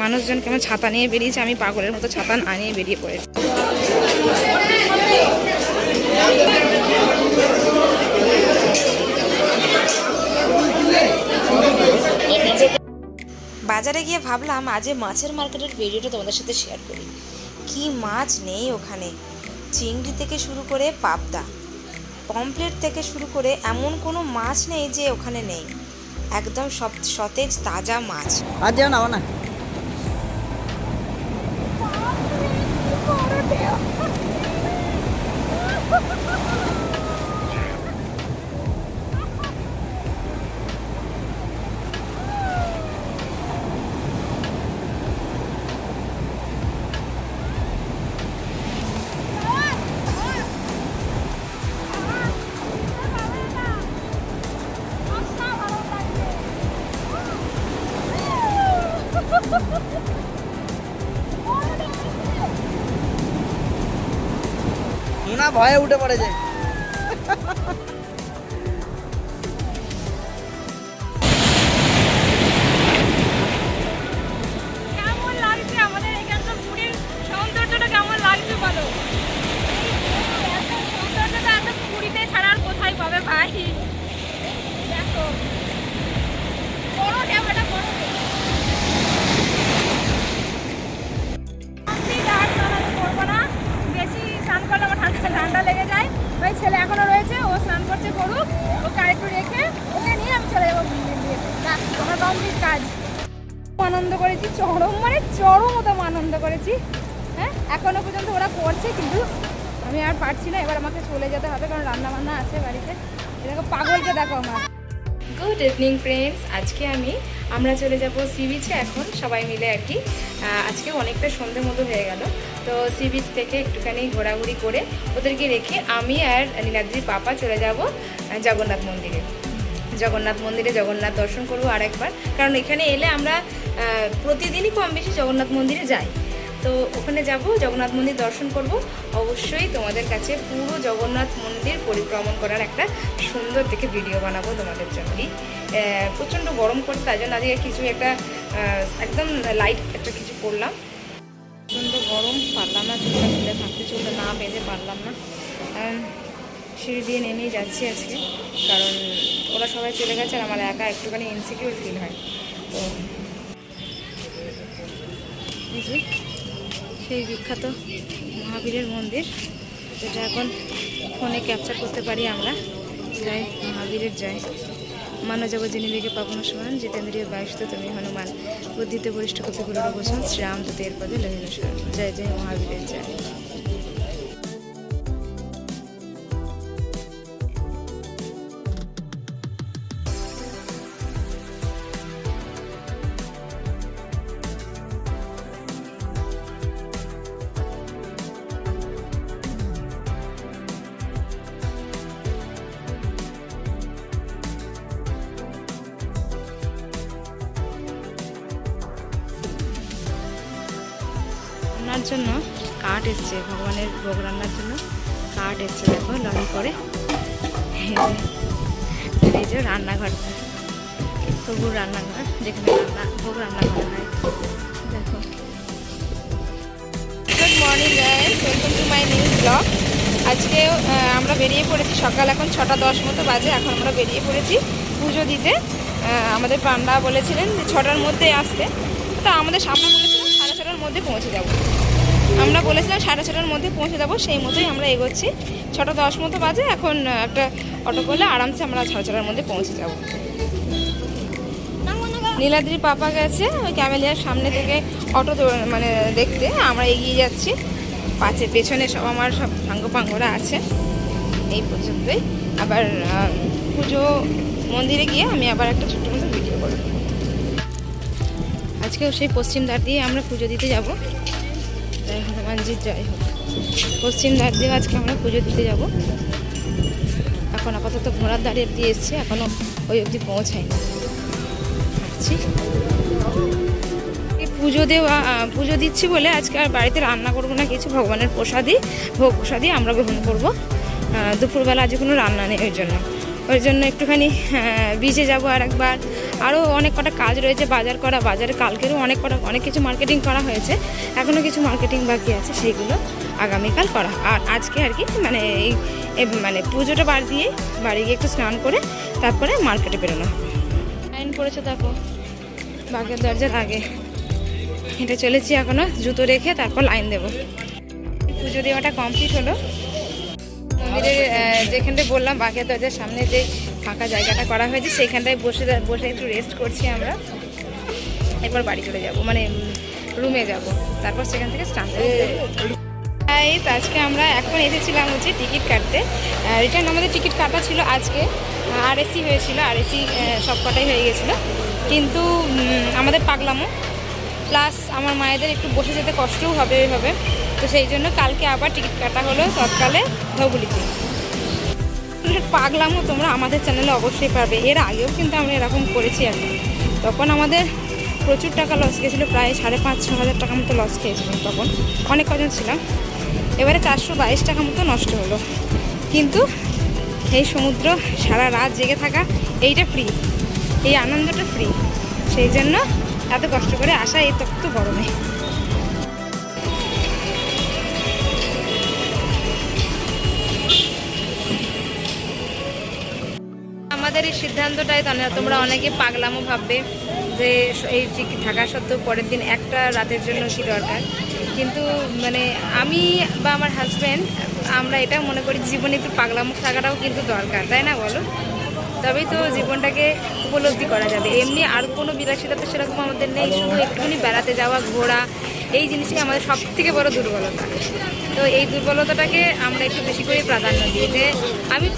মানুষজন কেমন ছাতা নিয়ে বেরিয়েছে, আমি পাগলের মতো ছাতা না নিয়ে বেরিয়ে পড়েছি। বাজারে গিয়ে ভাবলাম আজ মাছের মার্কেটের ভিডিওটা তোমাদের সাথে শেয়ার করি। কি মাছ নেই ওখানে, চিংড়ি থেকে শুরু করে পাবদা, পমফ্রেট থেকে শুরু করে এমন কোনো মাছ নেই যে ওখানে নেই। একদম সব সতেজ তাজা মাছ। আর যেও না না না ভয়ে উঠে পড়েছে। কেমন লাগছে আমাদের এখানকার পুরীর সৌন্দর্যটা, কেমন লাগছে বলো? সৌন্দর্যটা এত পুরীতে ছাড়া আর কোথায় পাবে ভাই। দেখো বড় ক্যামেরাটা বড় করবো না, বেশি স্নান করলে আমার ঠান্ডা লেগে যায়। ওই ছেলে এখনো রয়েছে, ও স্নান করছে, করুক, ওকে আরেকটু রেখে ওকে নিয়ে আমি চলে যাবো। আমার কমপ্লিট কাজ। আনন্দ করেছি, চরম আনন্দ করেছি। হ্যাঁ, এখনো পর্যন্ত ওরা করছে, কিন্তু আমি আর পারছি না। এবার আমাকে চলে যেতে হবে, কারণ রান্না বান্না আছে বাড়িতে। দেখো পাগলকে দেখো আমার। গুড ইভিনিং ফ্রেন্ডস, আজকে আমরা চলে যাব সি বিচে এখন সবাই মিলে আর কি। আজকে অনেকটা সন্ধে মতো হয়ে গেল, তো সি বিচ থেকে একটুখানি ঘোরাঘুরি করে ওদেরকে রেখে আমি আর নীলাদ্রির পাপা চলে যাব জগন্নাথ মন্দিরে। জগন্নাথ দর্শন করবো আরেকবার, কারণ এখানে এলে আমরা প্রতিদিনই কম বেশি জগন্নাথ মন্দিরে যাই। তো ওখানে যাব, জগন্নাথ মন্দির দর্শন করব। অবশ্যই তোমাদের কাছে পুরো জগন্নাথ মন্দির পরিক্রমণ করার একটা সুন্দর দেখে ভিডিও বানাবো তোমাদের জন্য। প্রচণ্ড গরম করতে, তাই জন্য আজকে কিছু একটা একদম লাইট একটা কিছু করলাম। প্রচণ্ড গরম, পারলাম না, চুলটা খুলে থাকতে, চুলটা না বেঁধে পারলাম না। সিঁড়ি দিয়ে নেমেই যাচ্ছি আজকে, কারণ ওরা সবাই চলে গেছে আর আমার একা একটুখানি ইনসিকিউর ফিল হয়। তো এই যে সেই বিখ্যাত মহাবীরের মন্দির, যেটা এখন ফোনে ক্যাপচার করতে পারি আমরা। জয় মহাবীরের জয়। মানো যাব যিনি বেগে পাবন সমান, জিতেন্দ্রীয় বায়ুষ্ঠ তুমি হনুমান, বুদ্ধিতে বরিষ্ঠ কপি গুরুর বচন, শ্রীরাম দূতের পদে লহিন শরণ। জয় জয় মহাবীরের জয়। রান্নার জন্য কাঠ এসছে, ভগবানের ভোগ রান্নার জন্য কাঠ এসছে। দেখো লরি করে। এই যে রান্নাঘর, তবুর রান্নাঘর, যেখানে ভোগ রান্না করা হয়। দেখো। Good morning guys, welcome to my new blog. আজকে আমরা বেরিয়ে পড়েছি, সকাল এখন 6:10 মতো বাজে। এখন আমরা বেরিয়ে পড়েছি পুজো দিতে। আমাদের পান্ডা বলেছিলেন যে 6টার মধ্যে আসতে, তো আমাদের সামনে বলেছিলাম 6:30টার মধ্যে পৌঁছে যাব। আমরা বলেছিলাম 6:30টার মধ্যে পৌঁছে যাবো, সেই মতোই আমরা এগোচ্ছি। 6:10 মতো বাজে। এখন একটা অটো করলে আরামসে আমরা 6:30টার মধ্যে পৌঁছে যাব। নীলাদ্রির পাপা গেছে ওই ক্যামেলিয়ার সামনে থেকে অটো মানে দেখতে, আমরা এগিয়ে যাচ্ছি। পেছনে সব আমার সব সাঙ্গপাঙ্গরা আছে। এই পর্যন্তই। আবার পুজো মন্দিরে গিয়ে আমি আবার একটা ছোট্ট মতো ভিডিও করব। আজকেও সেই পশ্চিম দ্বার দিয়ে আমরা পুজো দিতে যাব। জয় হনুমানজির জয় হোক। পশ্চিম দ্বার দিয়ে আজকে আমরা পুজো দিতে যাব। এখন আপাতত ঘোড়ার দ্বারে দিয়ে এসছে, এখনও ওই অবধি পৌঁছায়নি। আসছি পুজো দিচ্ছি বলে আজকে আর বাড়িতে রান্না করবো না কিছু, ভগবানের ভোগ প্রসাদই আমরা গ্রহণ করবো। দুপুরবেলা আজ কোনো রান্না নেই, ওই জন্য ওই জন্য একটুখানি বিচে যাব আর একবার। আরও অনেক কটা কাজ রয়েছে, বাজার করা, বাজারে কালকেরও অনেক কিছু মার্কেটিং করা হয়েছে, এখনও কিছু মার্কেটিং বাকি আছে, সেইগুলো আগামীকাল করা। আর আজকে আর কি মানে মানে পুজোটা বাড়ি দিয়ে বাড়ি গিয়ে একটু স্নান করে তারপরে মার্কেটে বেরোনো হবে। লাইন পড়েছে দেখো বাগের দরজার আগে, হেঁটে চলেছি এখনও, জুতো রেখে তারপর লাইন দেবো। পুজো দেওয়াটা কমপ্লিট হলো। মন্দিরের যেখানটায় বললাম বাঘের দরজার সামনে যে ফাঁকা জায়গাটা করা হয়েছে সেইখানটায় বসে একটু রেস্ট করছি আমরা। এরপর বাড়ি চলে যাব, মানে রুমে যাব, তারপর সেখান থেকে স্টার্ট করব। আজকে আমরা এখন এসেছিলাম হচ্ছে টিকিট কাটতে। রিটার্ন আমাদের টিকিট কাটা ছিল আজকে, আরএসি হয়েছিল, আরএসি সব কটাই হয়ে গেছিলো, কিন্তু আমাদের পাগলামো প্লাস আমার মায়েদের একটু বসে যেতে কষ্টও হবে ওইভাবে, তো সেই জন্য কালকে আবার টিকিট কাটা হলো তৎকালে ধবুলিতে। পাগলামো তোমরা আমাদের চ্যানেলে অবশ্যই পাবে, এর আগেও কিন্তু আমরা এরকম করেছি। আর তখন আমাদের প্রচুর টাকা লস গেছিলো, প্রায় 5,500-6 হাজার টাকা মতো লস খেয়েছিলাম, তখন অনেক কজন ছিলাম। এবারে 422 টাকা মতো নষ্ট হলো, কিন্তু এই সমুদ্র সারা রাত জেগে থাকা এইটা ফ্রি, এই আনন্দটা ফ্রি, সেই জন্য এত কষ্ট করে আসা এই তত গরমে। আমাদের এই সিদ্ধান্তটাই তোমরা অনেকে পাগলামো ভাববে যে এই টিকিট থাকা সত্ত্বেও পরের দিন একটা রাতের জন্য কি দরকার, কিন্তু মানে আমি বা আমার হাজব্যান্ড আমরা এটা মনে করি জীবনে একটু পাগলামো থাকাটাও কিন্তু দরকার, তাই না বলো? তবেই তো জীবনটাকে উপলব্ধি করা যাবে। এমনি আর কোনো বিলাসিতা তো সেরকম আমাদের নেই, শুধু একটুখানি বেড়াতে যাওয়া, ঘোরা, এই জিনিসটাই আমাদের সব থেকে বড় দুর্বলতা। তো এই দুর্বলতাটাকে আমরা একটু বেশি করে প্রাধান্য দিই। যে আমি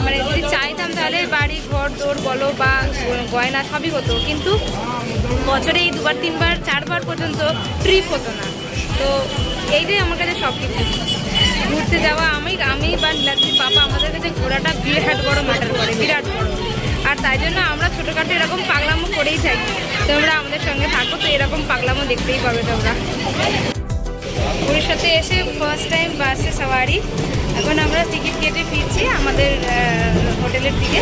মানে যদি চাইতাম তাহলে বাড়ি ঘর দৌড় বলো বা গয়না সবই হতো, কিন্তু বছরে এই 2বার 3বার 4বার পর্যন্ত ট্রিপ হতো না। তো এইটাই আমার কাছে সব কিছু। ঘুরতে যাওয়া আমি বা নীলাদ্রির পাপা আমাদের কাছে ঘোরাটা বিরাট বড় ম্যাটার করে, বিরাট বড়। আর তাই জন্য আমরা ছোটোখাটো এরকম পাগলামো করেই থাকি। তোমরা আমাদের সঙ্গে থাকো তো এরকম পাগলামো দেখতেই পাবে তোমরা। উড়িষ্যাতে এসে ফার্স্ট টাইম বাসে সাওয়ারি। এখন আমরা টিকিট কেটে ফিরছি আমাদের হোটেলের দিকে।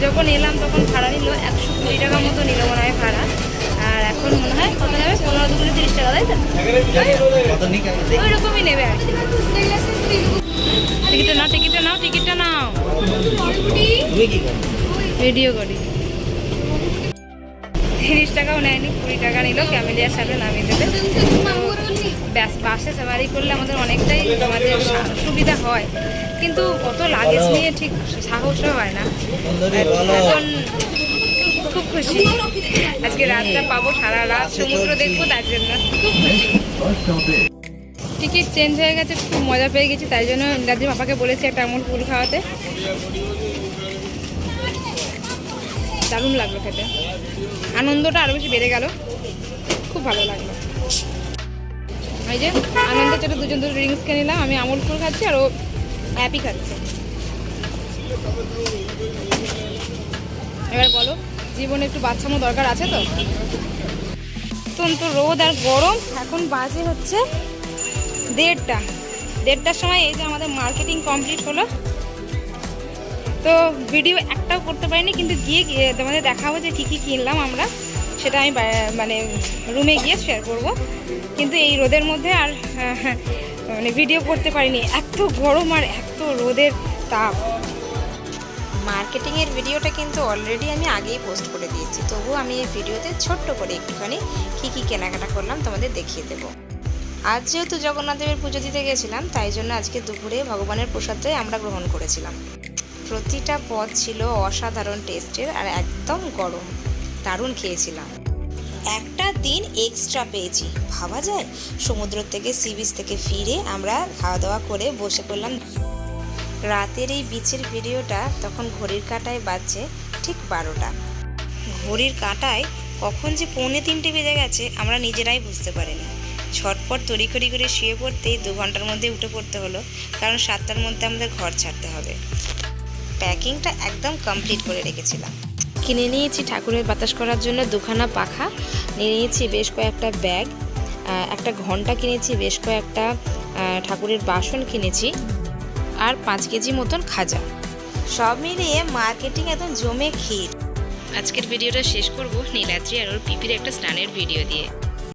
যখন এলাম তখন ভাড়া নিল 120 টাকা মতো নিল মনে হয় ভাড়া, আর এখন মনে হয় কত নেবে, 15-30 টাকা, তাই তো ওই রকমই নেবে আর কি। টিকিটটা নাও ভিডিও করি। 30 টাকাও নেয়নি, 20 টাকা নিল, ক্যামেলিয়ার সাথে নামিয়ে দেবে। বাসে সাওয়ারি করলে আমাদের অনেকটাই আমাদের সুবিধা হয়, কিন্তু কত লাগেজ নিয়ে ঠিক সাহসও হয় না। এখন খুব খুশি আজকে রাতটা পাবো, সারা রাত সমুদ্র দেখবো, তার জন্য খুব খুশি। টিকিট চেঞ্জ হয়ে গেছে, খুব মজা পেয়ে গেছি, তাই জন্য নীলাদ্রির পাপাকে বলেছি একটা আমুল কুল খাওয়াতে। দারুণ লাগলো খেতে, আনন্দটা আরও বেশি বেড়ে গেল, খুব ভালো লাগলো। এই যে আনন্দের চোটে দুজন ড্রিঙ্কস কিনে নিলাম, আমি আমুল কুল খাচ্ছি আর ও অ্যাপি খাচ্ছে। এবার বলো, জীবনে একটু বাচ্চামো দরকার আছে তো? অত্যন্ত রোদ আর গরম। এখন বাজে হচ্ছে 1:30টার সময় এই যে আমাদের মার্কেটিং কমপ্লিট হলো। তো ভিডিও একটাও করতে পারিনি, কিন্তু গিয়ে তোমাদের দেখাবো যে কী কী কিনলাম আমরা, সেটা আমি মানে রুমে গিয়ে শেয়ার করব। কিন্তু এই রোদের মধ্যে আর মানে ভিডিও করতে পারিনি, এত গরম আর এত রোদের তাপ। মার্কেটিংয়ের ভিডিওটা কিন্তু অলরেডি আমি আগেই পোস্ট করে দিয়েছি, তবুও আমি এই ভিডিওতে ছোট্ট করে একটুখানি কী কেনাকাটা করলাম তোমাদের দেখিয়ে দেবো। আজ যেহেতু জগন্নাথ দেবের পুজো দিতে গেছিলাম, তাই জন্য আজকে দুপুরে ভগবানের প্রসাদটাই আমরা গ্রহণ করেছিলাম। প্রতিটা পদ ছিল অসাধারণ টেস্টের আর একদম গরম, দারুণ খেয়েছিলাম। একটা দিন এক্সট্রা পেয়েছি, ভাবা যায়। সমুদ্র থেকে সি বিচ থেকে ফিরে আমরা খাওয়া দাওয়া করে বসে পড়লাম। রাতের এই বিচের ভিডিওটা তখন ঘড়ির কাঁটায় বাজছে ঠিক 12টা। ঘড়ির কাঁটায় কখন যে 2:45 বেজে গেছে আমরা নিজেরাই বুঝতে পারিনি। ছটপট তড়িঘড়ি করে শুয়ে পড়তেই 2 ঘন্টার মধ্যে উঠে পড়তে হলো, কারণ 7টার মধ্যে আমাদের ঘর ছাড়তে হবে। প্যাকিংটা একদম কমপ্লিট করে রেখেছিলাম। কিনে নিয়েছি ঠাকুরের বাতাস করার জন্য 2খানা পাখা, নিয়ে নিয়েছি বেশ কয়েকটা ব্যাগ, একটা ঘন্টা কিনেছি, বেশ কয়েকটা ঠাকুরের বাসন কিনেছি, আর 5 কেজি মতন খাজা। সব মিলিয়ে মার্কেটিং একদম জমে ক্ষীর। আজকের ভিডিওটা শেষ করব নীলাদ্রি আর ওর পিপির একটা স্নানের ভিডিও দিয়ে।